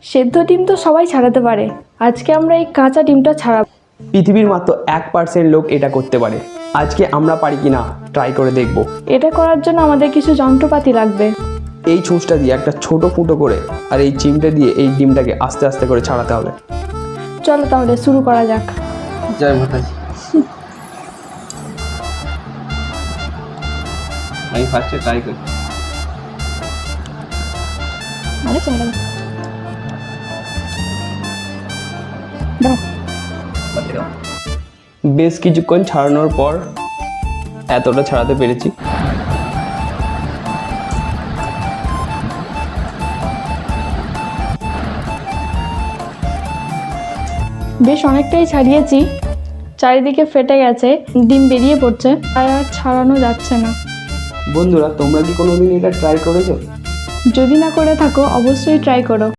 সেদ্ধ ডিম তো সবাই ছাড়াতে পারে, আজকে আমরা এই কাঁচা ডিমটা ছাড়াবো। পৃথিবীর মাত্র 1% লোক এটা করতে পারে। আজকে আমরা পারি কিনা ট্রাই করে দেখব। এটা করার জন্য আমাদের কিছু যন্ত্রপাতি লাগবে। এই ছুঁচটা দিয়ে একটা ছোট ফুটো করে আর এই চিমটে দিয়ে এই ডিমটাকে আস্তে আস্তে করে ছাড়াতে হবে। চলো তাহলে শুরু করা যাক। জয় মাতাজি। আমি ফার্স্টে ট্রাই করি। আরে চলে গেল। দাও। বেশ কিছুক্ষণ ছাড়ানোর পর এতটা ছাড়াতে পেরেছি। বেশ অনেকটাই ছাড়িয়েছি, চারিদিকে ফেটে গেছে, ডিম বেরিয়ে পড়ছে, আর ছাড়ানো যাচ্ছে না। বন্ধুরা, তোমরা কি কোনোদিন এটা ট্রাই করেছো? যদি না করে থাকো অবশ্যই ট্রাই করো।